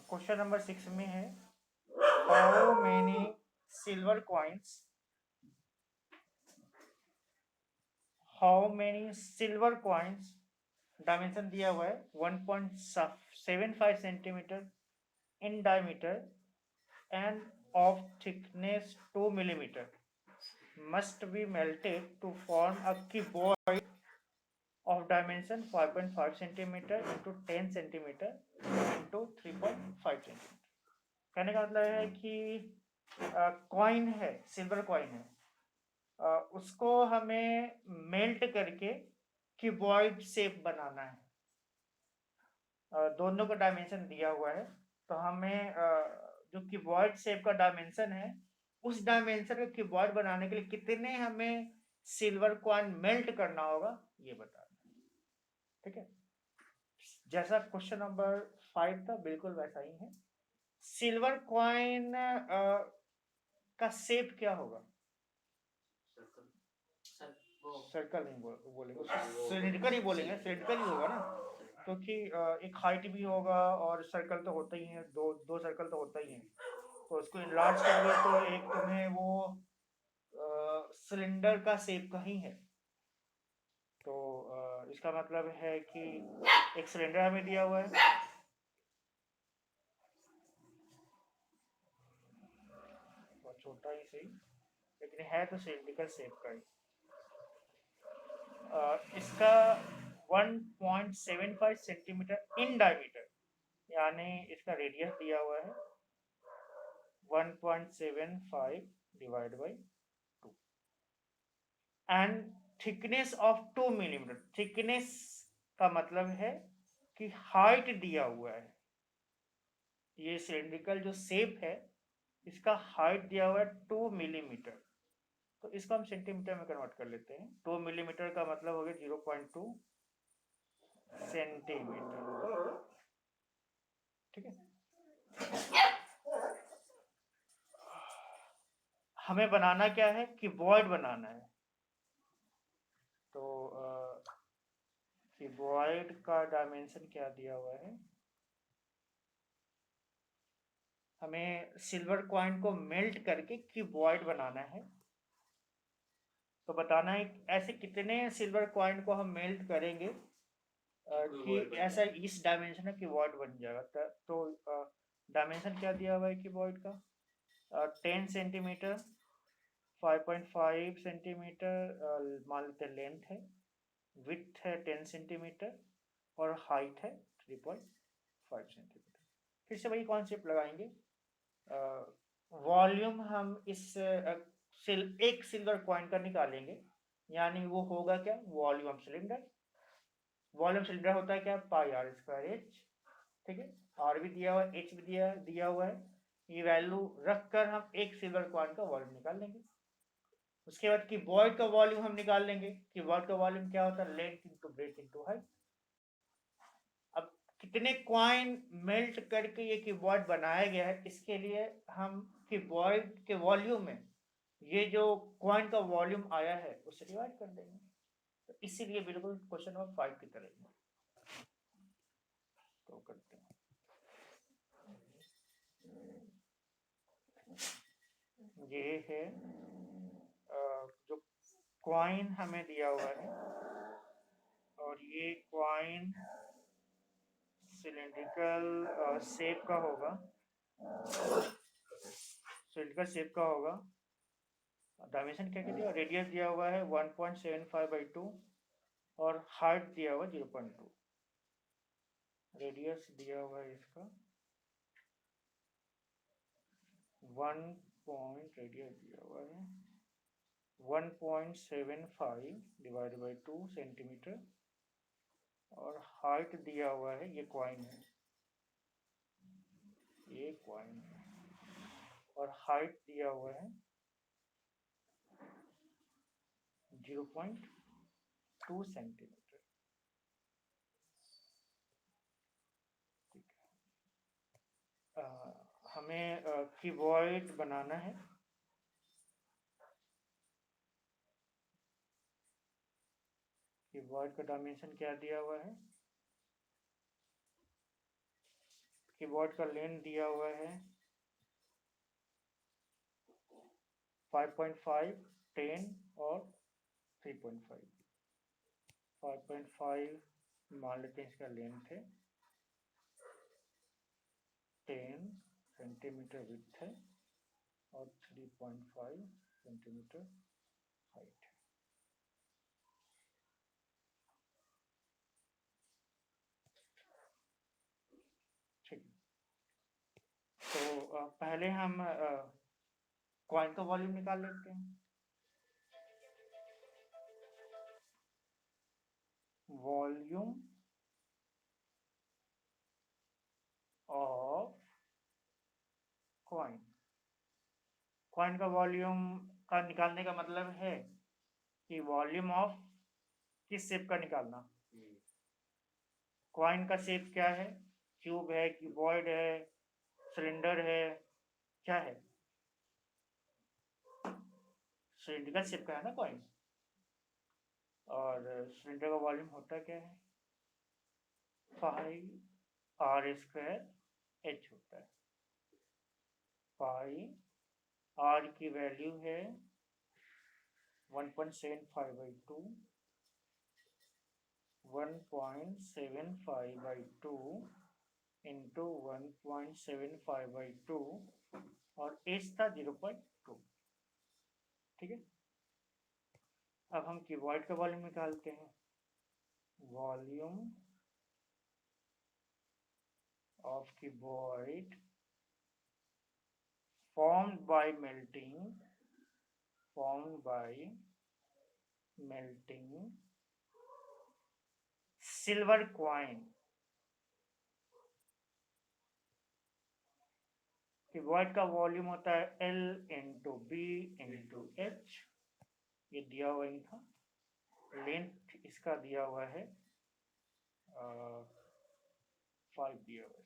Question number 6 में है how many silver coins dimension दिया हुआ है 1.75 centimetre in diameter and of thickness 2 millimeter must be melted to form a cuboid of dimension 5.5 centimeter into 10 centimeter into 3.5 centimeter। कहने का मतलब है कि कॉइन है, सिल्वर कॉइन है, उसको हमें मेल्ट करके क्यूबॉइड शेप बनाना है। दोनों का डायमेंशन दिया हुआ है, तो हमें जो क्यूबॉइड शेप का डायमेंशन है, उस डायमेंशन का क्यूबॉइड बनाने के लिए कितने हमें सिल्वर कॉइन मेल्ट करना होगा ये बताना है। ठीक है, जैसा क्वेश्चन नंबर 5 था बिल्कुल वैसा ही है। सिल्वर कॉइन का शेप क्या होगा? सर्कल नहीं बोलेंगे, सिलिंड्रिकल ही बोलेंगे, सिलिंड्रिकल ही होगा ना, क्योंकि एक हाइट भी होगा और सर्कल तो होता ही है, दो दो सर्कल तो होता ही है, तो उसको इनलार्ज करोगे तो एक तुम्हें वो सिलेंडर का शेप का ही है। तो इसका मतलब है कि एक सिलेंडर हमें दिया हुआ है, बहुत छोटा ही सही, लेकिन है तो सिलिंड्रिकल शेप का ही। इसका 1.75 सेंटीमीटर इन डायमीटर, यानी इसका रेडियस दिया हुआ है 1.75 divide by 2 and thickness of 2 millimetre. Thickness का मतलब है कि हाइट दिया हुआ है, ये सिलिंड्रिकल जो शेप है इसका हाइट दिया हुआ है 2 मिलीमीटर, तो इसको हम सेंटीमीटर में कन्वर्ट कर लेते हैं। 2 मिलीमीटर का मतलब हो गया 0.2 सेंटीमीटर। ठीक है, हमें बनाना क्या है कि क्यूबॉइड बनाना है, तो क्यूबॉइड का डायमेंशन क्या दिया हुआ है, हमें सिल्वर कॉइन को मेल्ट करके क्यूबॉइड बनाना है। तो बताना है ऐसे कितने सिल्वर कॉइन को हम मेल्ट करेंगे कि ऐसा इस डायमेंशन में क्यूबॉइड बन जाएगा। तो डायमेंशन क्या दिया हुआ है क्यूबॉइड का, 10 सेंटीमीटर, 5.5 सेंटीमीटर मान लेते लेंथ है, विड्थ है 10 सेंटीमीटर और हाइट है 3.5 सेंटीमीटर। फिर से वही कॉन्सेप्ट लगाएंगे, वॉल्यूम हम इस एक सिल्वर कॉइन का निकालेंगे, यानी वो होगा क्या, वॉल्यूम सिलेंडर। वॉल्यूम सिलेंडर होता है क्या, पाई आर स्क्वायर एच। ठीक है, आर भी दिया हुआ है, एच भी दिया हुआ है, ये वैल्यू रखकर हम एक सिल्वर कॉइन का वॉल्यूम निकाल लेंगे। उसके बाद की क्यूबॉइड का वॉल्यूम हम निकाल लेंगे। क्यूबॉइड का वॉल्यूम क्या होता है, length into breadth into height. अब कितने क्वाइन मेल्ट करके ये क्यूबॉइड बनाया गया है, इसके लिए हम क्यूबॉइड के वॉल्यूम में ये जो क्वाइन का वॉल्यूम आया है उससे डिवाइड कर देंगे, तो इसीलिए बिल्कुल क्वेश्चन नंबर 5 की तरह ही। तो करते हैं, ये है जो क्वाइन हमें दिया हुआ है, और ये क्वाइन सिलिंड्रिकल शेप का होगा, सिलिंड्रिकल शेप का होगा। डायमेंशन क्या दिया, रेडियस दिया हुआ है 1.75/2 और हाइट दिया हुआ 0.2। रेडियस दिया हुआ है इसका 1 पॉइंट, रेडियस दिया हुआ है 1.75 डिवाइड बाई 2 सेंटीमीटर और हाइट दिया हुआ है, ये क्वाइन है, ये क्वाइन है, और हाइट दिया हुआ है 0.2 सेंटीमीटर। ठीक है, हमें क्यूबॉइड बनाना है। क्यूबॉइड का डायमेंशन क्या दिया हुआ है, कीबोर्ड का लेंथ दिया हुआ है 5.5, 10 और 3.5। 5.5 मान लेते हैं इसका लेंथ है, 10 सेंटीमीटर विड्थ है और 3.5 सेंटीमीटर हाइट है। ठीक, तो पहले हम कॉइन का वॉल्यूम निकाल लेते हैं। Volume of coin. कॉइन का वॉल्यूम का निकालने का मतलब है कि वॉल्यूम ऑफ किस शेप का निकालना। कॉइन का शेप क्या है? क्यूब है, क्यूबॉइड है, सिलेंडर है, क्या है? सिलिंड्रिकल शेप का है ना कॉइन। और सिलेंडर का वॉल्यूम होता क्या है? 5r² h होता है। पाई r की वैल्यू है 1.75/2, 1.75/2 इंटू 1.75/2 और h था 0.2। ठीक है, अब हम क्यूबॉइड का वॉल्यूम निकालते हैं। Volume of cuboid formed by melting silver coin। Cuboid का वॉल्यूम होता है L into B into H। ये दिया हुआ ही था। लेंथ इसका दिया हुआ है 5 दिया हुआ है,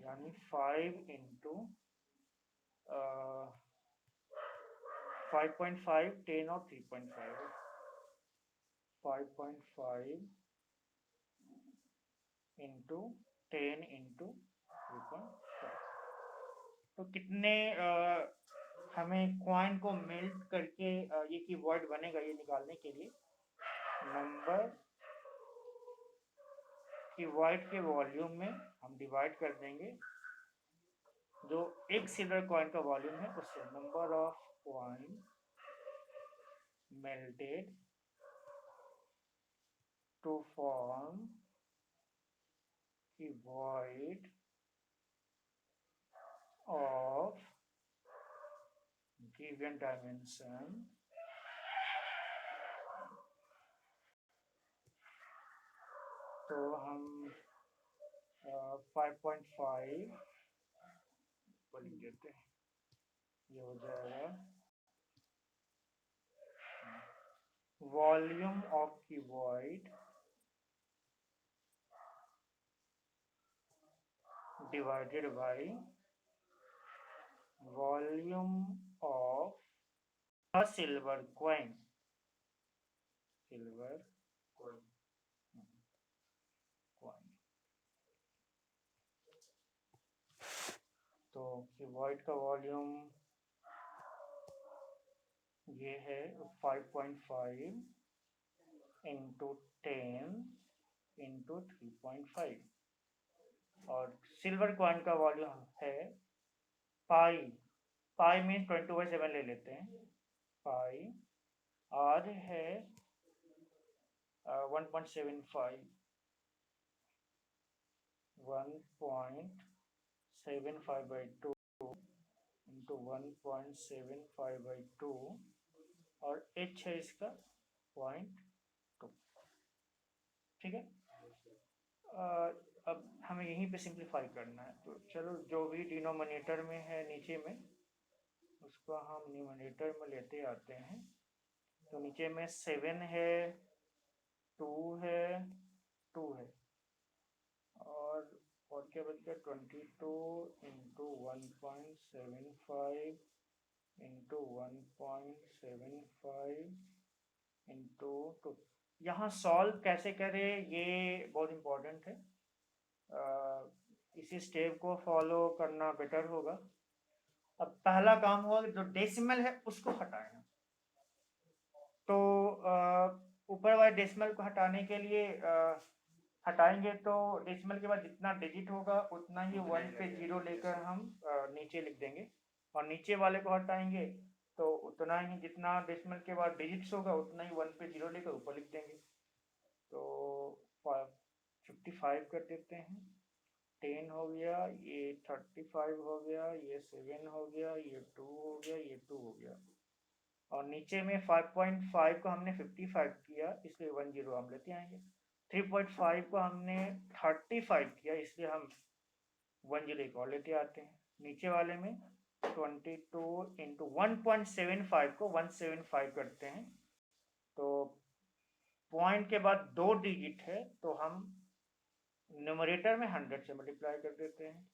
यानी 5 इंटू 5.5, 10 और 3.5 है। 5.5 इंटू 10 इंटू 3.5। तो कितने हमें कॉइन को मेल्ट करके ये कीबोर्ड बनेगा, ये निकालने के लिए नंबर कीबोर्ड के वॉल्यूम में हम डिवाइड कर देंगे जो एक सिल्वर कॉइन का वॉल्यूम है उससे। Number of coin melted to form cuboid of given dimension तो हम 5.5 लिख देते हैं, ये हो जाएगा volume of cuboid divided by volume of a silver coin। Silver coin तो क्यूबॉइड का वॉल्यूम ये है 5.5 इंटू 10 इंटू 3.5 और सिल्वर कॉइन का वॉल्यूम है पाई। पाई मीन 20/7 ले लेते हैं। पाई आर है 1.75 1.75/2 इंटू 1.75/2 और h है इसका 0.2। ठीक है, अब हमें यहीं पे सिंप्लीफाई करना है। तो चलो जो भी डिनोमिनेटर में है नीचे में उसको हम न्यूमरेटर में लेते आते हैं। तो नीचे में 7 है, 2 है, 2 है और क्या बच गया 22 इंटू 1.75 इंटू 1.75 इंटू 2। यहाँ सॉल्व कैसे करें ये बहुत इम्पोर्टेंट है, इसी स्टेप को फॉलो करना बेटर होगा। अब पहला काम हुआ जो डेसिमल है उसको हटाएं। तो ऊपर वाले डेसिमल को हटाने के लिए हटाएंगे तो डेसिमल के बाद जितना डिजिट होगा उतना ही 1 पे 0 लेकर हम नीचे लिख देंगे, और नीचे वाले को हटाएंगे तो उतना ही जितना डेसिमल के बाद डिजिट्स होगा उतना ही 1 पे 0 लेकर ऊपर लिख देंगे। तो 55 कर देते हैं, 10 हो गया, ये 35 हो गया, ये 7 हो गया, ये 2 हो गया, ये 2 हो गया, और नीचे में 5.5 को हमने 55 किया इसलिए 10 हम लेते आएंगे। 3.5 को हमने 35 किया इसलिए हम 10 एक और लेते आते हैं। नीचे वाले में 22 इंटू 1.75 को 175 करते हैं, तो पॉइंट के बाद 2 डिजिट है तो हम न्यूमरेटर में 100 से मल्टीप्लाई कर देते हैं।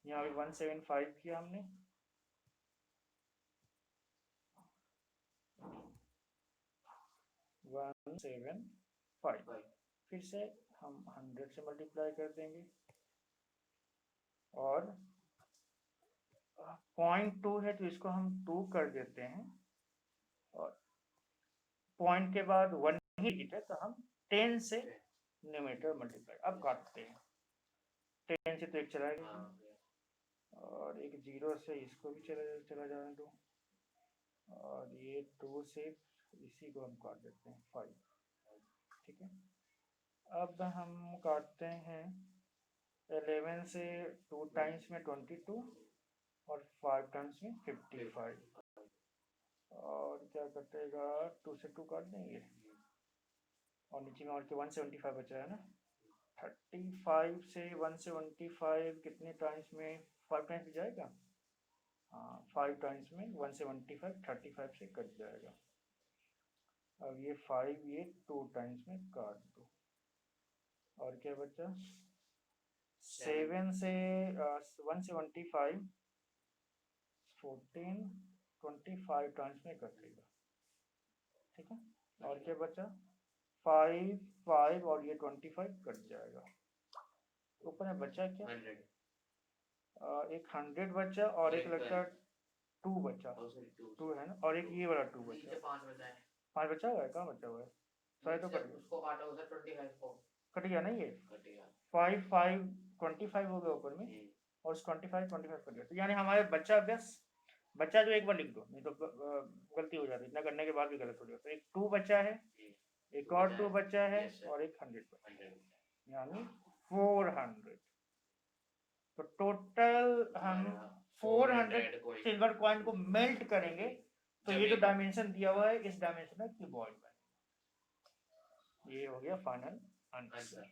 यहाँ भी 175 किया हमने, 175, फिर से हम 100 से मल्टीप्लाई कर देंगे, और 0.2 है तो इसको हम 2 कर देते हैं, और पॉइंट के बाद 1 ही डिजिट है तो हम 10 से न्यूमरेटर मल्टीप्लाई। अब काटते हैं, 10 से तो एक चला गया, और एक 0 से इसको भी चला जाने दो, और ये 2 से इसी को हम काट देते हैं 5। ठीक है, अब हम काटते हैं 11 से 2 टाइम्स में 22 और 5 टाइम्स में 55, और क्या कटेगा 2 से 2 काट देंगे, और नीचे में और के 175 बचा है ना। 35 से 175 कितने टाइम्स में 5 टाइम्स जाएगा, हाँ 5 टाइम्स में 175 35 से कट जाएगा। अब ये 5 ये 2 टाइम्स में काट दो, और क्या बचा 7 से 175 14 25 टाइम्स में कटेगा। ठीक है, और क्या बचा 5 5 और ये 25 कट जाएगा। ऊपर में बचा क्या 100, एक 100 बचा, और एक लगता 2 बचा, 2 है ना, और एक ये वाला 2 बचा, 5 बचा हुआ है, कहाँ बचा हुआ है, सारे तो कट गया, उसको काटा उधर 25 को कट गया ना, ये 5 5 25 हो गया ऊपर में, और 25 कट गया, तो यानी हमारे बचा जो एक बार लिख दो, नहीं तो गलती हो जाती, इतना करने के बाद भी गलत हो जाता। एक 2 बचा है, एक और 2 बचा है, और एक 100 बचा, यानी 400। तो टोटल हम 400 सिल्वर कॉइन को मेल्ट करेंगे, तो ये जो डायमेंशन दिया हुआ है इस डायमेंशन में क्यूबॉइड बनेगा। ये हो गया फाइनल आंसर।